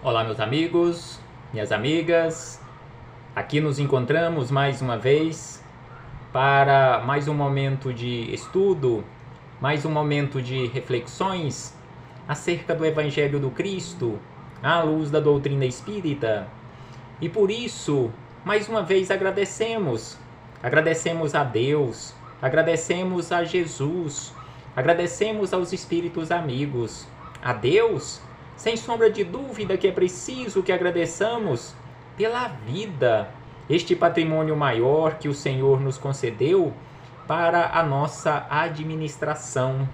Olá, meus amigos, minhas amigas. Aqui nos encontramos mais uma vez para mais um momento de estudo, mais um momento de reflexões acerca do Evangelho do Cristo, à luz da doutrina espírita. E por isso, mais uma vez agradecemos a Deus, agradecemos a Jesus, agradecemos aos espíritos amigos, a Deus. Sem sombra de dúvida que é preciso que agradeçamos pela vida, este patrimônio maior que o Senhor nos concedeu para a nossa administração.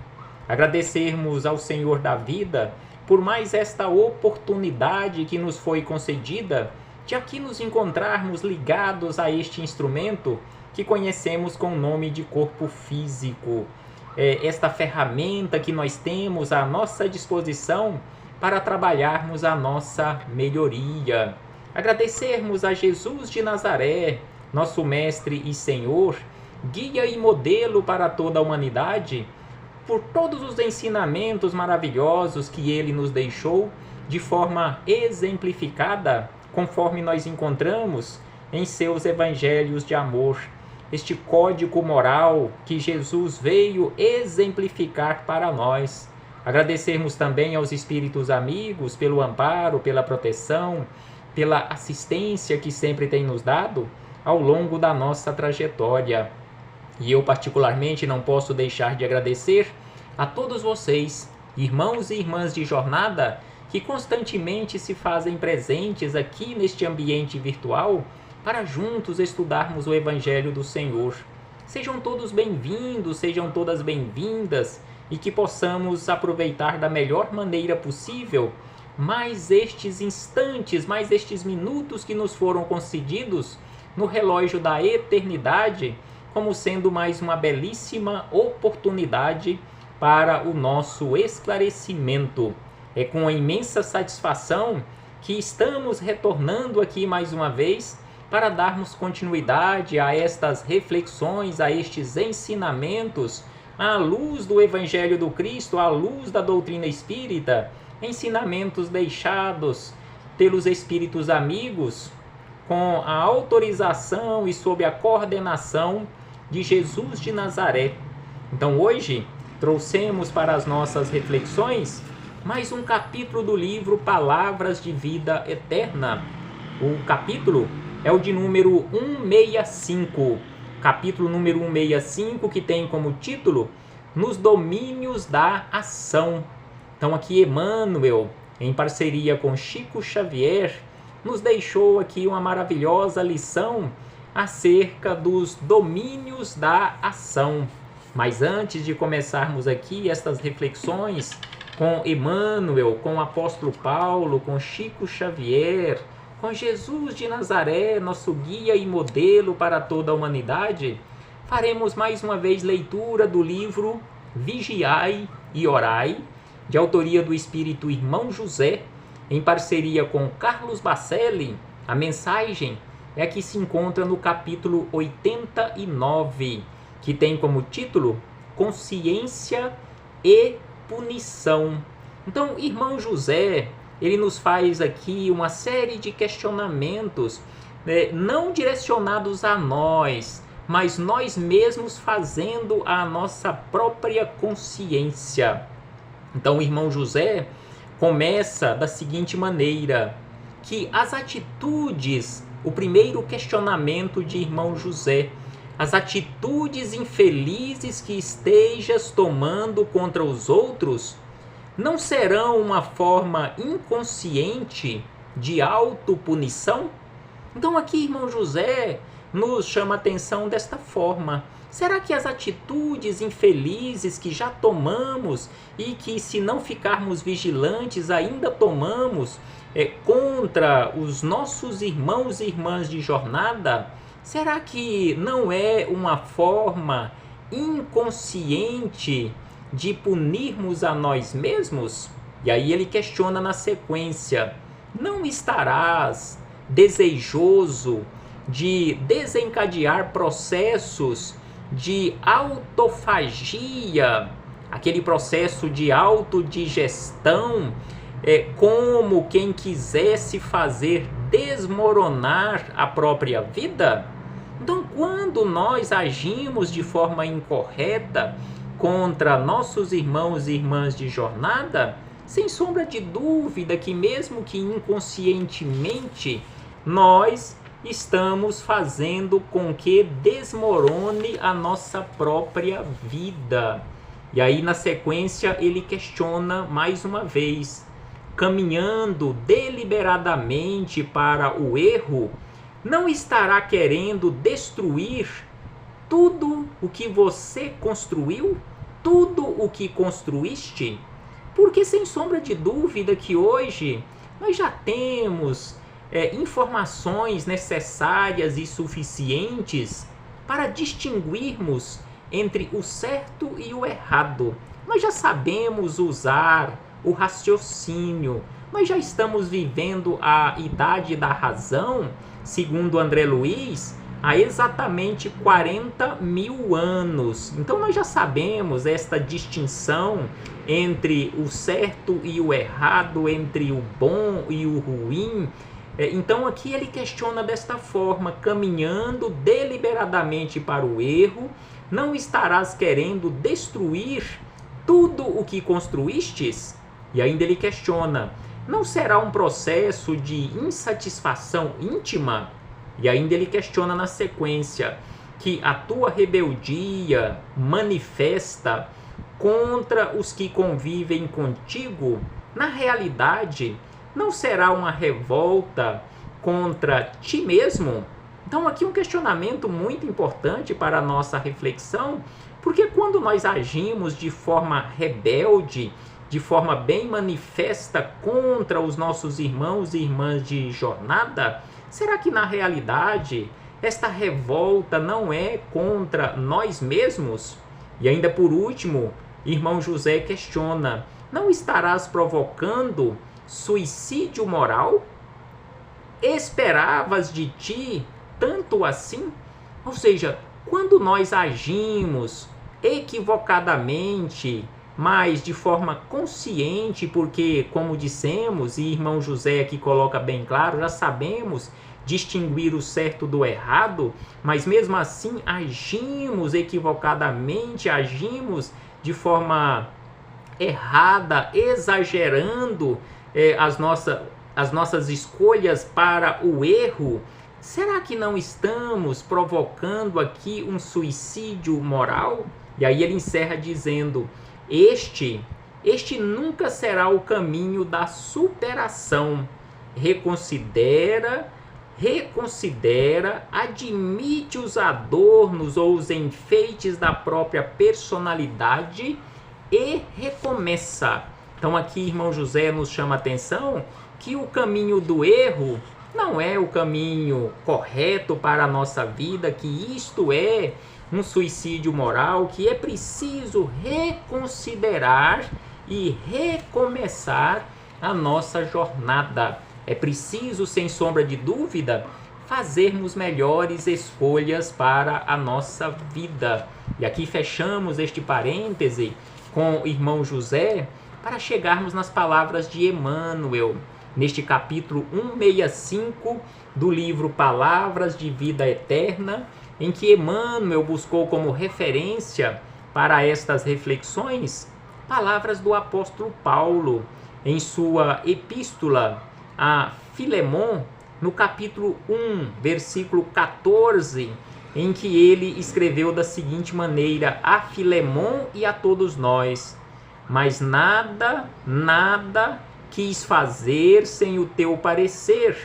Agradecermos ao Senhor da vida por mais esta oportunidade que nos foi concedida de aqui nos encontrarmos ligados a este instrumento que conhecemos com o nome de corpo físico. Esta ferramenta que nós temos à nossa disposição para trabalharmos a nossa melhoria. Agradecermos a Jesus de Nazaré, nosso Mestre e Senhor, guia e modelo para toda a humanidade, por todos os ensinamentos maravilhosos que Ele nos deixou de forma exemplificada, conforme nós encontramos em seus evangelhos de amor. Este código moral que Jesus veio exemplificar para nós. Agradecermos também aos espíritos amigos pelo amparo, pela proteção, pela assistência que sempre tem nos dado ao longo da nossa trajetória. E eu particularmente não posso deixar de agradecer a todos vocês, irmãos e irmãs de jornada, que constantemente se fazem presentes aqui neste ambiente virtual para juntos estudarmos o Evangelho do Senhor. Sejam todos bem-vindos, sejam todas bem-vindas, e que possamos aproveitar da melhor maneira possível mais estes instantes, mais estes minutos que nos foram concedidos no relógio da eternidade, como sendo mais uma belíssima oportunidade para o nosso esclarecimento. É com imensa satisfação que estamos retornando aqui mais uma vez para darmos continuidade a estas reflexões, a estes ensinamentos, à luz do Evangelho do Cristo, à luz da doutrina espírita, ensinamentos deixados pelos espíritos amigos, com a autorização e sob a coordenação de Jesus de Nazaré. Então hoje trouxemos para as nossas reflexões mais um capítulo do livro Palavras de Vida Eterna. O capítulo é o de número 165. Capítulo número 165, que tem como título Nos Domínios da Ação. Então aqui Emmanuel, em parceria com Chico Xavier, nos deixou aqui uma maravilhosa lição acerca dos domínios da ação. Mas antes de começarmos aqui estas reflexões com Emmanuel, com o apóstolo Paulo, com Chico Xavier, com Jesus de Nazaré, nosso guia e modelo para toda a humanidade, faremos mais uma vez leitura do livro Vigiai e Orai, de autoria do Espírito Irmão José, em parceria com Carlos Bacelli. A mensagem é a que se encontra no capítulo 89, que tem como título Consciência e Punição. Então, Irmão José, ele nos faz aqui uma série de questionamentos, não direcionados a nós, mas nós mesmos fazendo a nossa própria consciência. Então o irmão José começa da seguinte maneira, que as atitudes, o primeiro questionamento de irmão José, as atitudes infelizes que estejas tomando contra os outros, não serão uma forma inconsciente de autopunição? Então aqui, irmão José nos chama a atenção desta forma. Será que as atitudes infelizes que já tomamos e que, se não ficarmos vigilantes, ainda tomamos contra os nossos irmãos e irmãs de jornada, será que não é uma forma inconsciente de punirmos a nós mesmos? E aí ele questiona na sequência: não estarás desejoso de desencadear processos de autofagia, aquele processo de autodigestão como quem quisesse fazer desmoronar a própria vida? Então, quando nós agimos de forma incorreta contra nossos irmãos e irmãs de jornada, sem sombra de dúvida que mesmo que inconscientemente, nós estamos fazendo com que desmorone a nossa própria vida. E aí, na sequência, ele questiona mais uma vez: caminhando deliberadamente para o erro, não estará querendo destruir tudo o que você construiu? Tudo o que construíste? Porque sem sombra de dúvida que hoje nós já temos informações necessárias e suficientes para distinguirmos entre o certo e o errado. Nós já sabemos usar o raciocínio, nós já estamos vivendo a idade da razão, segundo André Luiz, há exatamente 40 mil anos. Então nós já sabemos esta distinção entre o certo e o errado, entre o bom e o ruim. Então aqui ele questiona desta forma: caminhando deliberadamente para o erro, não estarás querendo destruir tudo o que construístes? E ainda ele questiona: não será um processo de insatisfação íntima? E ainda ele questiona na sequência que a tua rebeldia manifesta contra os que convivem contigo, na realidade, não será uma revolta contra ti mesmo? Então aqui um questionamento muito importante para a nossa reflexão, porque quando nós agimos de forma rebelde, de forma bem manifesta contra os nossos irmãos e irmãs de jornada, será que na realidade esta revolta não é contra nós mesmos? E ainda por último, irmão José questiona: não estarás provocando suicídio moral? Esperavas de ti tanto assim? Ou seja, quando nós agimos equivocadamente, mas de forma consciente, porque, como dissemos, e irmão José aqui coloca bem claro, já sabemos distinguir o certo do errado, mas mesmo assim agimos equivocadamente, agimos de forma errada, exagerando as nossas escolhas para o erro. Será que não estamos provocando aqui um suicídio moral? E aí ele encerra dizendo: Este nunca será o caminho da superação. Reconsidera, admite os adornos ou os enfeites da própria personalidade e recomeça. Então aqui, irmão José nos chama a atenção que o caminho do erro não é o caminho correto para a nossa vida, que isto é um suicídio moral, que é preciso reconsiderar e recomeçar a nossa jornada. É preciso, sem sombra de dúvida, fazermos melhores escolhas para a nossa vida. E aqui fechamos este parêntese com o irmão José para chegarmos nas palavras de Emmanuel, neste capítulo 165 do livro Palavras de Vida Eterna, em que Emmanuel buscou como referência para estas reflexões palavras do apóstolo Paulo em sua epístola a Filemon, no capítulo 1, versículo 14, em que ele escreveu da seguinte maneira: a Filemon e a todos nós: mas nada quis fazer sem o teu parecer,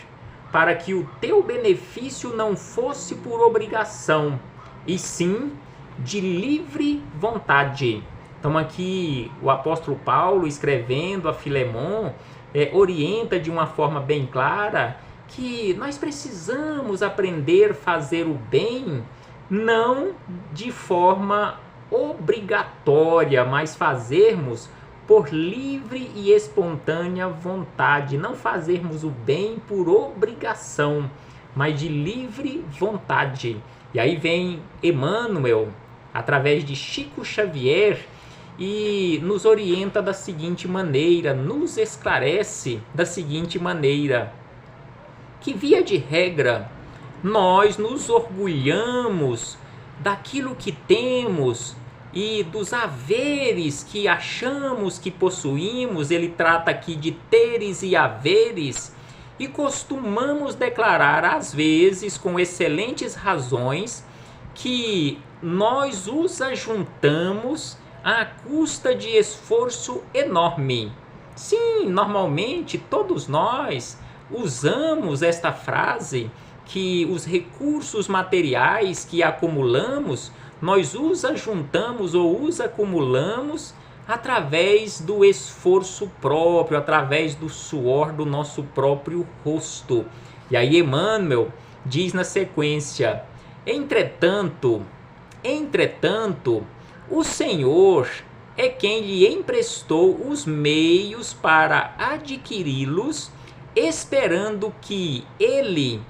para que o teu benefício não fosse por obrigação, e sim de livre vontade. Então aqui o apóstolo Paulo, escrevendo a Filemon, orienta de uma forma bem clara que nós precisamos aprender a fazer o bem, não de forma obrigatória, mas fazermos por livre e espontânea vontade, não fazermos o bem por obrigação, mas de livre vontade. E aí vem Emmanuel, através de Chico Xavier, e nos orienta da seguinte maneira, nos esclarece da seguinte maneira, que via de regra nós nos orgulhamos daquilo que temos e dos haveres que achamos que possuímos. Ele trata aqui de teres e haveres, e costumamos declarar às vezes com excelentes razões que nós os ajuntamos à custa de esforço enorme. Sim, normalmente todos nós usamos esta frase, que os recursos materiais que acumulamos, nós os ajuntamos ou os acumulamos através do esforço próprio, através do suor do nosso próprio rosto. E aí Emmanuel diz na sequência: Entretanto, o Senhor é quem lhe emprestou os meios para adquiri-los, esperando que ele,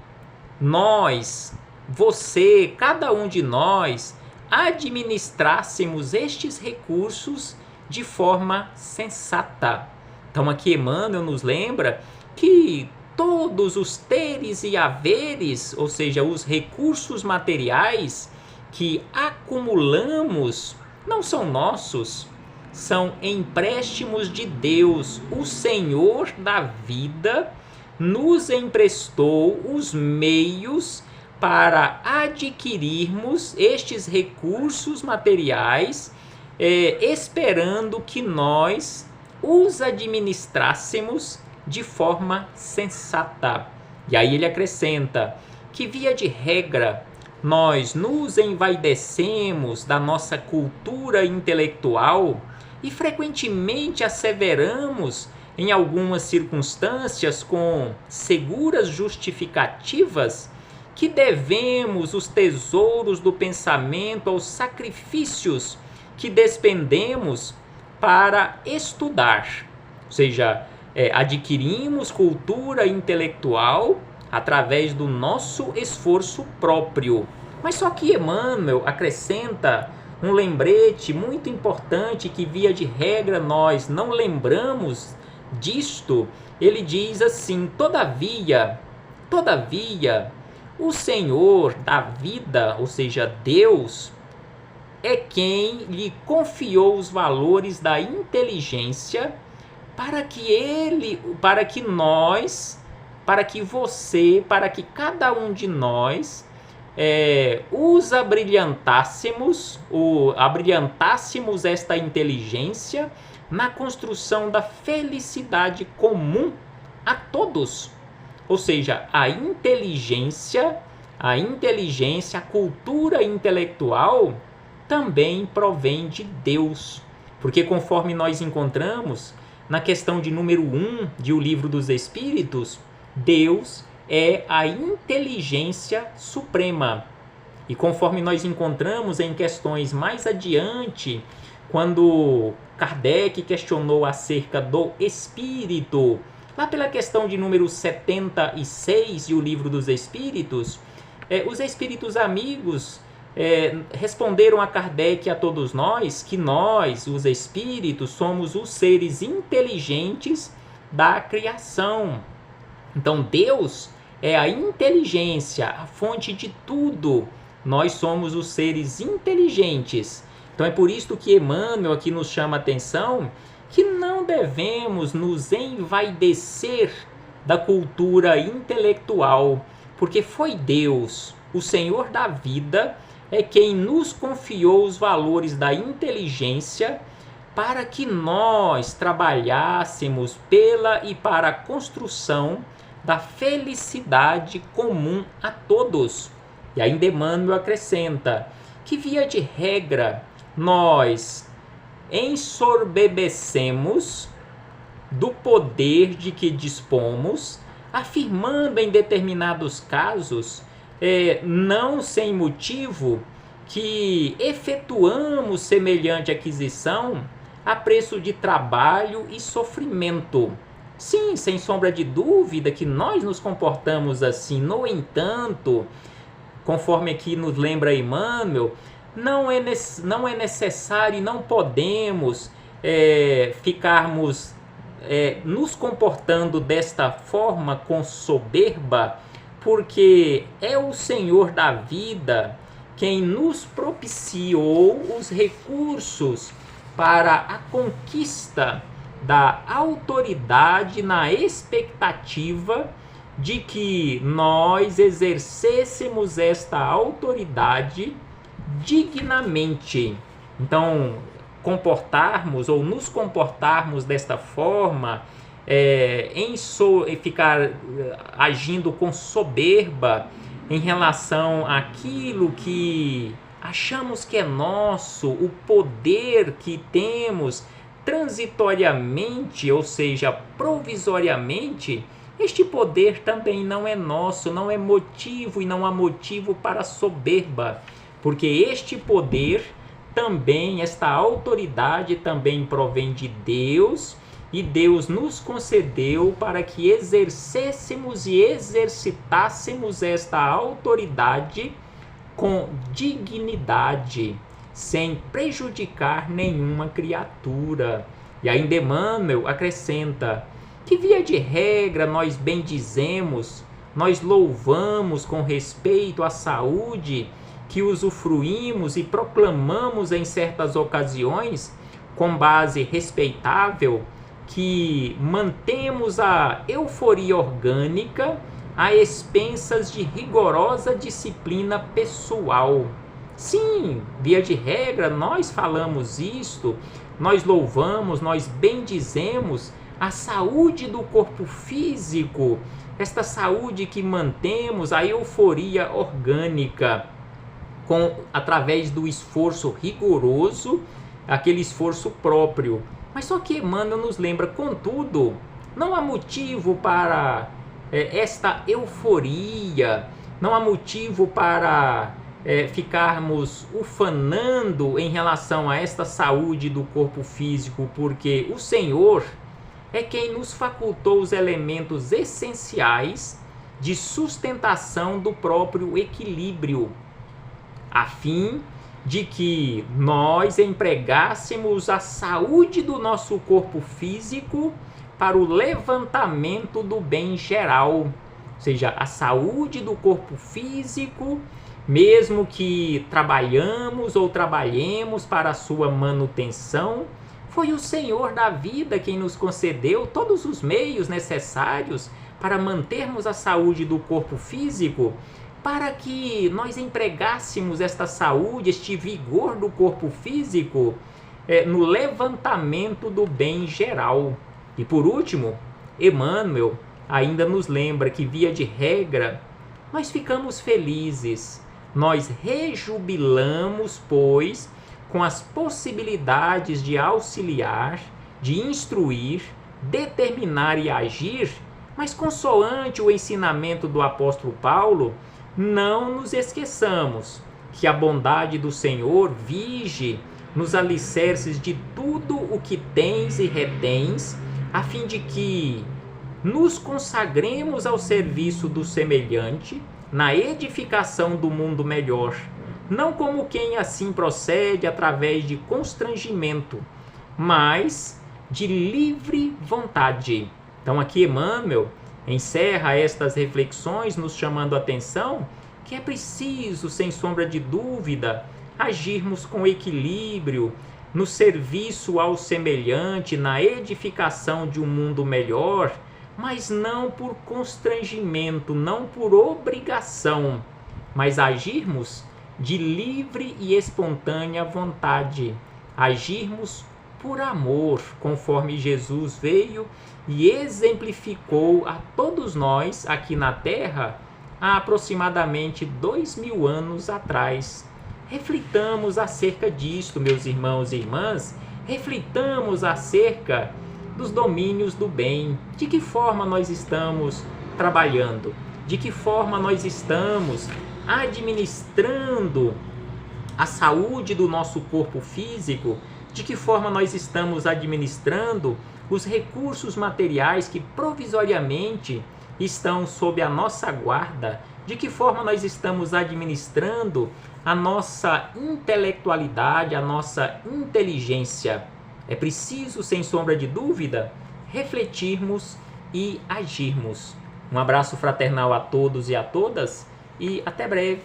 nós, você, cada um de nós, administrássemos estes recursos de forma sensata. Então aqui Emmanuel nos lembra que todos os teres e haveres, ou seja, os recursos materiais que acumulamos, não são nossos, são empréstimos de Deus. O Senhor da vida nos emprestou os meios para adquirirmos estes recursos materiais, esperando que nós os administrássemos de forma sensata. E aí ele acrescenta que, via de regra, nós nos envaidecemos da nossa cultura intelectual e frequentemente asseveramos em algumas circunstâncias com seguras justificativas que devemos os tesouros do pensamento aos sacrifícios que despendemos para estudar. Ou seja, adquirimos cultura intelectual através do nosso esforço próprio. Mas só que Emmanuel acrescenta um lembrete muito importante que, via de regra, nós não lembramos disto. Ele diz assim: todavia, o Senhor da vida, ou seja, Deus, é quem lhe confiou os valores da inteligência para que nós, para que você, para que cada um de nós os abrilhantássemos esta inteligência na construção da felicidade comum a todos. Ou seja, a inteligência, a cultura intelectual também provém de Deus. Porque conforme nós encontramos na questão de número 1 de O Livro dos Espíritos, Deus é a inteligência suprema. E conforme nós encontramos em questões mais adiante, quando Kardec questionou acerca do Espírito, lá pela questão de número 76 de O Livro dos Espíritos, os Espíritos amigos responderam a Kardec e a todos nós que nós, os Espíritos, somos os seres inteligentes da criação. Então Deus é a inteligência, a fonte de tudo. Nós somos os seres inteligentes. Então é por isso que Emmanuel aqui nos chama a atenção que não devemos nos envaidecer da cultura intelectual, porque foi Deus, o Senhor da vida, é quem nos confiou os valores da inteligência para que nós trabalhássemos pela e para a construção da felicidade comum a todos. E ainda Emmanuel acrescenta que, via de regra, nós ensoberbecemos do poder de que dispomos, afirmando em determinados casos, não sem motivo, que efetuamos semelhante aquisição a preço de trabalho e sofrimento. Sim, sem sombra de dúvida que nós nos comportamos assim. No entanto, conforme aqui nos lembra Emmanuel, não é necessário e não podemos ficarmos nos comportando desta forma com soberba, porque é o Senhor da vida quem nos propiciou os recursos para a conquista da autoridade, na expectativa de que nós exercêssemos esta autoridade dignamente. Então, nos comportarmos desta forma, ficar agindo com soberba em relação àquilo que achamos que é nosso, o poder que temos transitoriamente, ou seja, provisoriamente, este poder também não é nosso, não é motivo e não há motivo para soberba, porque este poder também, esta autoridade também provém de Deus, e Deus nos concedeu para que exercêssemos e exercitássemos esta autoridade com dignidade, sem prejudicar nenhuma criatura. E ainda Emmanuel acrescenta que, via de regra, nós bendizemos, nós louvamos com respeito à saúde que usufruímos e proclamamos em certas ocasiões, com base respeitável, que mantemos a euforia orgânica a expensas de rigorosa disciplina pessoal. Sim, via de regra, nós falamos isto, nós louvamos, nós bendizemos a saúde do corpo físico, esta saúde que mantemos, a euforia orgânica, através do esforço rigoroso, aquele esforço próprio. Mas só que Emmanuel nos lembra, contudo, não há motivo para esta euforia, não há motivo para ficarmos ufanando em relação a esta saúde do corpo físico, porque o Senhor é quem nos facultou os elementos essenciais de sustentação do próprio equilíbrio, a fim de que nós empregássemos a saúde do nosso corpo físico para o levantamento do bem geral. Ou seja, a saúde do corpo físico, mesmo que trabalhemos para a sua manutenção, foi o Senhor da vida quem nos concedeu todos os meios necessários para mantermos a saúde do corpo físico, para que nós empregássemos esta saúde, este vigor do corpo físico no levantamento do bem geral. E por último, Emmanuel ainda nos lembra que, via de regra, nós ficamos felizes, nós rejubilamos, pois, com as possibilidades de auxiliar, de instruir, determinar e agir, mas consoante o ensinamento do apóstolo Paulo, não nos esqueçamos que a bondade do Senhor vige nos alicerces de tudo o que tens e retens, a fim de que nos consagremos ao serviço do semelhante, na edificação do mundo melhor, não como quem assim procede através de constrangimento, mas de livre vontade. Então aqui Emmanuel encerra estas reflexões nos chamando a atenção que é preciso, sem sombra de dúvida, agirmos com equilíbrio no serviço ao semelhante, na edificação de um mundo melhor, mas não por constrangimento, não por obrigação, mas agirmos de livre e espontânea vontade, agirmos por amor, conforme Jesus veio e exemplificou a todos nós aqui na Terra há aproximadamente 2000 anos atrás. Reflitamos acerca disto, meus irmãos e irmãs, reflitamos acerca dos domínios do bem, de que forma nós estamos trabalhando, de que forma nós estamos administrando a saúde do nosso corpo físico, de que forma nós estamos administrando os recursos materiais que provisoriamente estão sob a nossa guarda, de que forma nós estamos administrando a nossa intelectualidade, a nossa inteligência. É preciso, sem sombra de dúvida, refletirmos e agirmos. Um abraço fraternal a todos e a todas e até breve.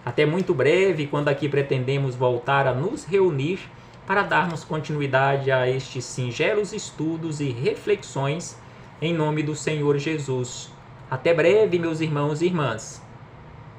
Até muito breve, quando aqui pretendemos voltar a nos reunir para darmos continuidade a estes singelos estudos e reflexões em nome do Senhor Jesus. Até breve, meus irmãos e irmãs.